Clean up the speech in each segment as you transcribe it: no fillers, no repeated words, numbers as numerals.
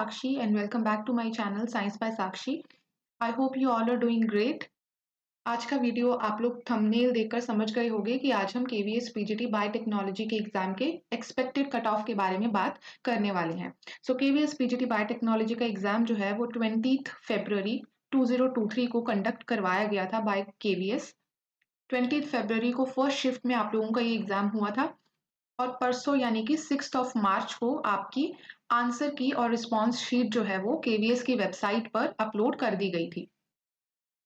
Sakshi and welcome back to my channel Science by Sakshi. I hope you all are doing great. आज का video आप लोग thumbnail देखकर समझ गए होंगे कि आज हम केवीएस पीजीटी बायोटेक्नोलॉजी के एग्जाम के एक्सपेक्टेड कट ऑफ के बारे में बात करने वाले हैं। केवीएस पीजीटी बायोटेक्नोलॉजी का एग्जाम जो है वो 20 फरवरी 2023 को कंडक्ट करवाया गया था बाय केवीएस। 20 फरवरी को फर्स्ट शिफ्ट में आप लोगों का ये एग्जाम हुआ था और परसों यानी कि 6 मार्च को आपकी आंसर की और रिस्पॉन्स शीट जो है वो केवीएस की वेबसाइट पर अपलोड कर दी गई थी।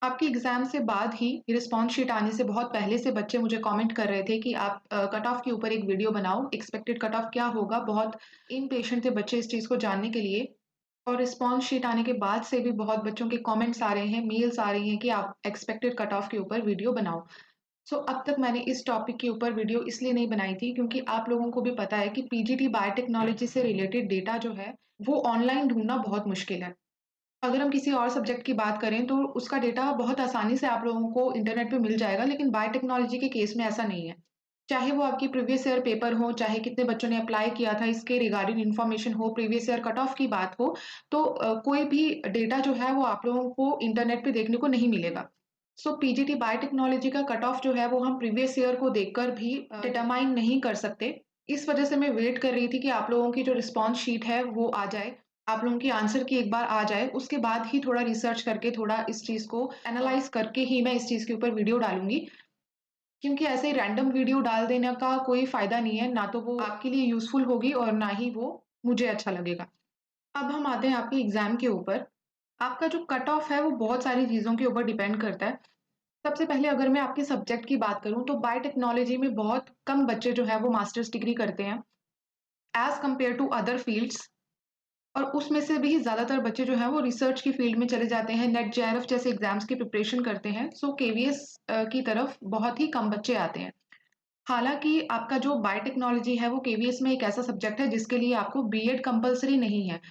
आपके एग्जाम से बाद ही रिस्पॉन्स शीट आने से बहुत पहले से बच्चे मुझे कमेंट कर रहे थे कि आप कट ऑफ के ऊपर एक वीडियो बनाओ, एक्सपेक्टेड कट ऑफ क्या होगा। बहुत इम्पेशेंट थे बच्चे इस चीज़ को जानने के लिए और रिस्पॉन्स शीट आने के बाद से भी बहुत बच्चों के कमेंट्स आ रहे हैं, मेल्स आ रही हैं कि आप एक्सपेक्टेड कट ऑफ के ऊपर वीडियो बनाओ। अब तक मैंने इस टॉपिक के ऊपर वीडियो इसलिए नहीं बनाई थी क्योंकि आप लोगों को भी पता है कि पीजीटी बायोटेक्नोलॉजी से रिलेटेड डेटा जो है वो ऑनलाइन ढूंढना बहुत मुश्किल है। अगर हम किसी और सब्जेक्ट की बात करें तो उसका डेटा बहुत आसानी से आप लोगों को इंटरनेट पे मिल जाएगा, लेकिन बायोटेक्नोलॉजी के केस में ऐसा नहीं है। चाहे वो आपकी प्रीवियस ईयर पेपर हो, चाहे कितने बच्चों ने अप्लाई किया था इसके रिगार्डिंग इन्फॉर्मेशन हो, प्रीवियस ईयर कट ऑफ की बात हो, तो कोई भी डेटा जो है वो आप लोगों को इंटरनेट पे देखने को नहीं मिलेगा। पीजीटी बायोटेक्नोलॉजी का कट ऑफ जो है वो हम प्रीवियस ईयर को देखकर भी डिटरमाइन नहीं कर सकते। इस वजह से मैं वेट कर रही थी कि आप लोगों की जो रिस्पॉन्स शीट है वो आ जाए, आप लोगों की आंसर की एक बार आ जाए, उसके बाद ही थोड़ा रिसर्च करके थोड़ा इस चीज़ को एनालाइज करके ही मैं इस चीज़ के ऊपर वीडियो डालूँगी। क्योंकि ऐसे ही रैंडम वीडियो डाल देने का कोई फ़ायदा नहीं है, ना तो वो आपके लिए यूज़फुल होगी और ना ही वो मुझे अच्छा लगेगा। अब हम आते हैं आपके एग्ज़ाम के ऊपर। आपका जो कट ऑफ है वो बहुत सारी चीज़ों के ऊपर डिपेंड करता है। सबसे पहले अगर मैं आपके सब्जेक्ट की बात करूँ तो बायोटेक्नोलॉजी में बहुत कम बच्चे जो है वो मास्टर्स डिग्री करते हैं, as compare to other fields. और उसमें से भी ज़्यादातर बच्चे जो हैं वो रिसर्च की फ़ील्ड में चले जाते हैं, नेट जेआरएफ जैसे एग्ज़ाम्स की प्रिपरेशन करते हैं। केवीएस की तरफ बहुत ही कम बच्चे आते हैं। हालाँकि आपका जो बायोटेक्नोलॉजी है वो केवीएस में एक ऐसा सब्जेक्ट है जिसके लिए आपको बीएड कंपल्सरी नहीं है।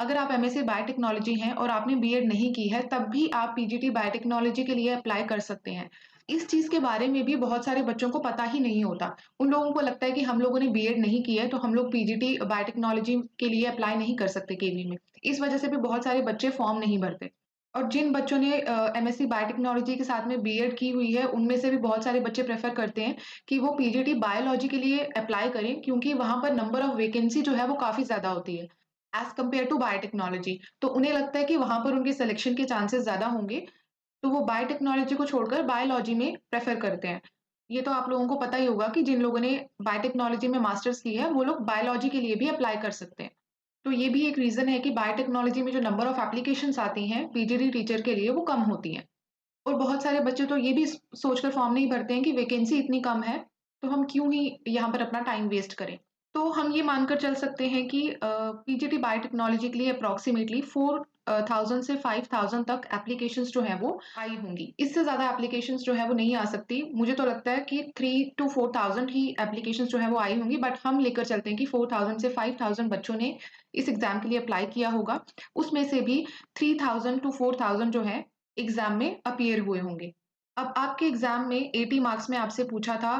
अगर आप एमएससी बायोटेक्नोलॉजी हैं और आपने बीएड नहीं की है, तब भी आप पीजीटी बायोटेक्नोलॉजी के लिए अप्लाई कर सकते हैं। इस चीज़ के बारे में भी बहुत सारे बच्चों को पता ही नहीं होता। उन लोगों को लगता है कि हम लोगों ने बीएड नहीं की है, तो हम लोग पीजीटी बायोटेक्नोलॉजी के लिए अप्लाई नहीं कर सकते केवी में। इस वजह से भी बहुत सारे बच्चे फॉर्म नहीं भरते। और जिन बच्चों ने एमएससी बायोटेक्नोलॉजी के साथ में बीएड की हुई है, उनमें से भी बहुत सारे बच्चे प्रेफ़र करते हैं कि वो पीजीटी बायोलॉजी के लिए अप्लाई करें, क्योंकि वहाँ पर नंबर ऑफ वैकेंसी जो है वो काफ़ी ज़्यादा होती है, एज़ कम्पेयर टू बायोटेक्नोलॉजी। तो उन्हें लगता है कि वहाँ पर उनके सिलेक्शन के चांसेस ज़्यादा होंगे, तो वो बायोटेक्नोलॉजी को छोड़कर बायोलॉजी में प्रेफ़र करते हैं। ये तो आप लोगों को पता ही होगा कि जिन लोगों ने बायोटेक्नोलॉजी में मास्टर्स की है, वो लोग बायोलॉजी के लिए भी अप्लाई कर सकते हैं। तो ये भी एक रीज़न है कि बायोटेक्नोलॉजी में जो नंबर ऑफ एप्लीकेशंस आती हैं, पीजीटी टीचर के लिए वो कम होती हैं। और बहुत सारे बच्चे तो ये भी सोचकर फॉर्म नहीं भरते हैं कि वैकेंसी इतनी कम है, तो हम क्यों ही यहाँ पर अपना टाइम वेस्ट करें। तो हम ये मानकर चल सकते हैं कि पीजीटी बायोटेक्नोलॉजी के लिए अप्रॉक्सिमेटली 4000 से 5000 तक एप्लीकेशंस जो हैं वो आई होंगी। इससे ज़्यादा एप्लीकेशंस जो है वो नहीं आ सकती। मुझे तो लगता है कि 3 टू 4000 ही एप्लीकेशंस जो है वो आई होंगी, बट हम लेकर चलते हैं कि 4000 से 5000 बच्चों ने इस एग्ज़ाम के लिए अप्लाई किया होगा। उसमें से भी 3000 टू 4000 जो है एग्ज़ाम में अपीयर हुए होंगे। अब आपके एग्ज़ाम में 80 मार्क्स में आपसे पूछा था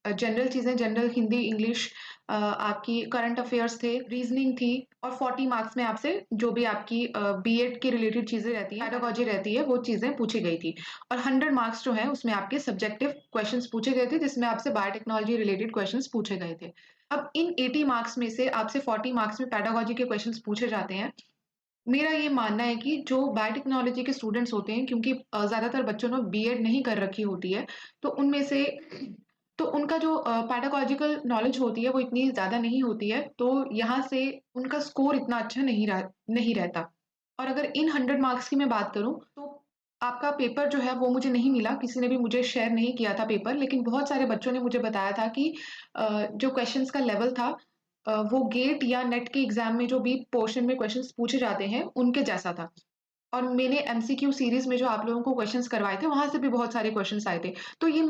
जनरल चीज़ें, जनरल हिंदी, इंग्लिश, आपकी करंट अफ़ेयर्स थे, रीज़निंग थी और 40 मार्क्स में आपसे जो भी आपकी बीएड के रिलेटेड चीज़ें रहती हैं, पेडागॉजी रहती है, वो चीज़ें पूछी गई थी। और 100 मार्क्स जो हैं उसमें आपके सब्जेक्टिव क्वेश्चन्स पूछे गए थे, जिसमें आपसे बायोटेक्नोलॉजी रिलेटेड क्वेश्चन्स पूछे गए थे। अब इन 80 मार्क्स में से आपसे 40 मार्क्स में पेडागॉजी के क्वेश्चन्स पूछे जाते हैं। मेरा ये मानना है कि जो बायोटेक्नोलॉजी के स्टूडेंट्स होते हैं, क्योंकि ज़्यादातर बच्चों ने बीएड नहीं कर रखी होती है, तो उनमें से तो उनका जो पेडागॉजिकल नॉलेज होती है वो इतनी ज़्यादा नहीं होती है, तो यहाँ से उनका स्कोर इतना अच्छा नहीं रहता। और अगर इन 100 मार्क्स की मैं बात करूँ तो आपका पेपर जो है वो मुझे नहीं मिला, किसी ने भी मुझे शेयर नहीं किया था पेपर, लेकिन बहुत सारे बच्चों ने मुझे बताया था कि जो क्वेश्चंस का लेवल था वो गेट या नेट के एग्ज़ाम में जो भी पोर्शन में क्वेश्चंस पूछे जाते हैं, उनके जैसा था। और मैंने एमसीक्यू सीरीज़ में जो आप लोगों को क्वेश्चंस करवाए थे, वहाँ से भी बहुत सारे क्वेश्चंस आए थे। तो ये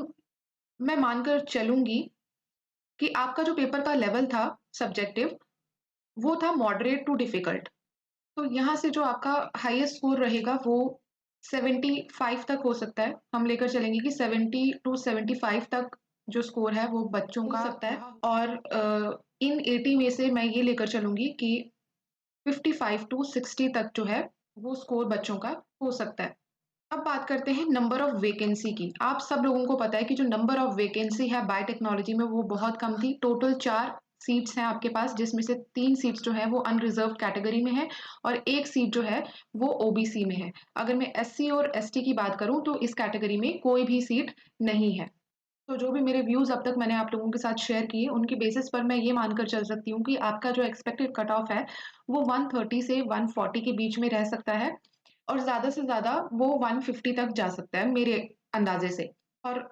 मैं मानकर चलूँगी कि आपका जो पेपर का लेवल था सब्जेक्टिव, वो था मॉडरेट टू डिफ़िकल्ट। तो यहाँ से जो आपका हाईएस्ट स्कोर रहेगा वो 75 तक हो सकता है। हम लेकर चलेंगे कि 70 टू 75 तक जो स्कोर है वो बच्चों का हो सकता है। और इन 80 में से मैं ये लेकर चलूँगी कि 55 टू 60 तक जो है वो स्कोर बच्चों का हो सकता है। अब बात करते हैं नंबर ऑफ वैकेंसी की। आप सब लोगों को पता है कि जो नंबर ऑफ वैकेंसी है बायोटेक्नोलॉजी में वो बहुत कम थी। टोटल 4 सीट्स हैं आपके पास, जिसमें से 3 सीट्स जो है वो अनरिजर्व्ड कैटेगरी में है और 1 सीट जो है वो ओबीसी में है। अगर मैं एससी और एसटी की बात करूँ तो इस कैटेगरी में कोई भी सीट नहीं है। तो जो भी मेरे व्यूज़ अब तक मैंने आप लोगों के साथ शेयर किए, उनके बेसिस पर मैं ये मानकर चल सकती हूँ कि आपका जो एक्सपेक्टेड कट ऑफ है, वो 130 से 140 के बीच में रह सकता है और ज़्यादा से ज़्यादा वो 150 तक जा सकता है मेरे अंदाज़े से। और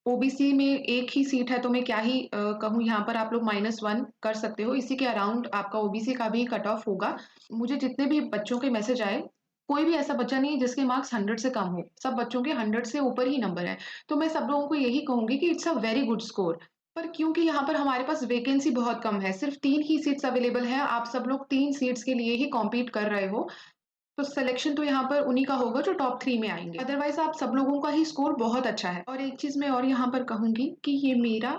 ओबीसी में एक ही सीट है तो मैं क्या ही कहूँ, यहाँ पर आप लोग -1 कर सकते हो। इसी के अराउंड आपका ओबीसी का भी कट ऑफ होगा। मुझे जितने भी बच्चों के मैसेज आए, कोई भी ऐसा बच्चा नहीं है जिसके मार्क्स 100 से कम हो। सब बच्चों के 100 से ऊपर ही नंबर हैं। तो मैं सब लोगों को यही कहूँगी कि it's a very good score. पर क्योंकि यहाँ पर हमारे पास वैकेंसी बहुत कम है, सिर्फ़ 3 ही सीट्स अवेलेबल हैं, आप सब लोग 3 सीट्स के लिए ही कॉम्पीट कर रहे हो, तो सिलेक्शन तो यहाँ पर उन्हीं का होगा जो टॉप 3 में आएँगे। अदरवाइज़ आप सब लोगों का ही स्कोर बहुत अच्छा है। और एक चीज़ मैं और यहाँ पर कहूँगी कि ये मेरा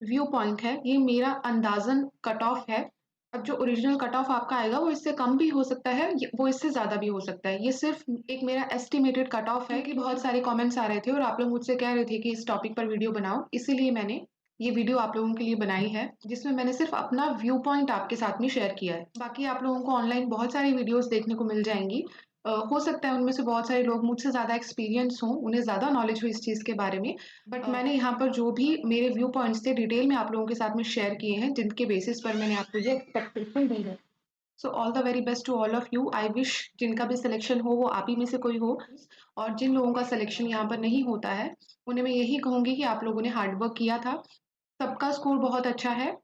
व्यू पॉइंट है, ये मेरा अंदाज़न कट ऑफ है। अब जो ओरिजिनल कट ऑफ आपका आएगा वो इससे कम भी हो सकता है, वो इससे ज़्यादा भी हो सकता है। ये सिर्फ़ एक मेरा एस्टिमेटेड कट ऑफ है कि बहुत सारे कमेंट्स आ रहे थे और आप लोग मुझसे कह रहे थे कि इस टॉपिक पर वीडियो बनाओ, इसीलिए मैंने ये वीडियो आप लोगों के लिए बनाई है, जिसमें मैंने सिर्फ़ अपना व्यू पॉइंट आपके साथ में शेयर किया है। बाकी आप लोगों को ऑनलाइन बहुत सारी वीडियोज़ देखने को मिल जाएँगी। हो सकता है उनमें से बहुत सारे लोग मुझसे ज़्यादा एक्सपीरियंस हों, उन्हें ज़्यादा नॉलेज हो इस चीज़ के बारे में। बट मैंने यहाँ पर जो भी मेरे व्यू पॉइंट्स थे डिटेल में आप लोगों के साथ में शेयर किए हैं, जिनके बेसिस पर मैंने आपको ये एक्सपेक्टेशन दी है। So all the very best to all of you. I wish जिनका भी सिलेक्शन हो वो आप ही में से कोई हो, और जिन लोगों का सिलेक्शन यहाँ पर नहीं होता है, उन्हें मैं यही कहूँगी कि आप लोगों ने हार्ड वर्क किया था। सबका स्कोर बहुत अच्छा है।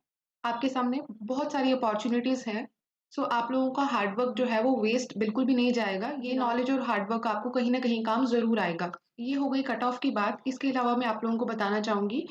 आपके सामने बहुत सारी अपॉर्च्युनिटीज़ हैं। सो आप लोगों का हार्ड वर्क जो है वो वेस्ट बिल्कुल भी नहीं जाएगा। ये नॉलेज और हार्ड वर्क आपको कहीं न कहीं काम ज़रूर आएगा। ये हो गई कट ऑफ की बात। इसके अलावा मैं आप लोगों को बताना चाहूँगी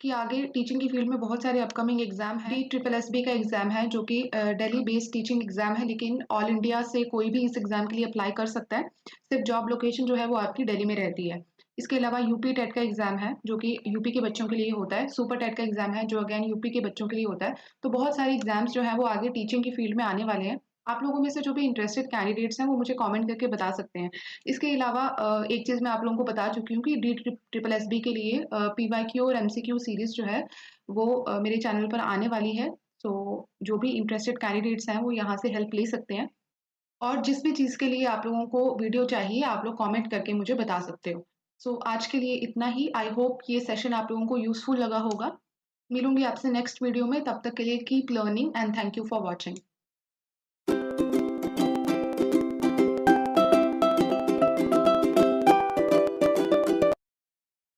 कि आगे टीचिंग की फील्ड में बहुत सारे अपकमिंग एग्ज़ाम हैं। DSSB का एग्ज़ाम है जो कि दिल्ली बेस्ड टीचिंग एग्ज़ाम है, लेकिन ऑल इंडिया से कोई भी इस एग्ज़ाम के लिए अप्लाई कर सकता है। सिर्फ़ जॉब लोकेशन जो है वो आपकी दिल्ली में रहती है। इसके अलावा यूपी टेट का एग्ज़ाम है जो कि यूपी के बच्चों के लिए होता है। सुपर टेट का एग्ज़ाम है जो अगेन यूपी के बच्चों के लिए होता है। तो बहुत सारे एग्ज़ाम्स जो हैं वो आगे टीचिंग की फील्ड में आने वाले हैं। आप लोगों में से जो भी इंटरेस्टेड कैंडिडेट्स हैं वो मुझे कमेंट करके बता सकते हैं। इसके अलावा एक चीज़ मैं आप लोगों को बता चुकी हूँ कि DSSB के लिए PYQ और MCQ सीरीज़ जो है वो मेरे चैनल पर आने वाली है। सो जो भी इंटरेस्टेड कैंडिडेट्स हैं वो यहाँ से हेल्प ले सकते हैं। और जिस भी चीज़ के लिए आप लोगों को वीडियो चाहिए, आप लोग कमेंट करके मुझे बता सकते हो। सो आज के लिए इतना ही। आई होप ये सेशन आप लोगों को यूज़फुल लगा होगा। मिलूँगी आपसे नेक्स्ट वीडियो में, तब तक के लिए keep learning and thank you for watching.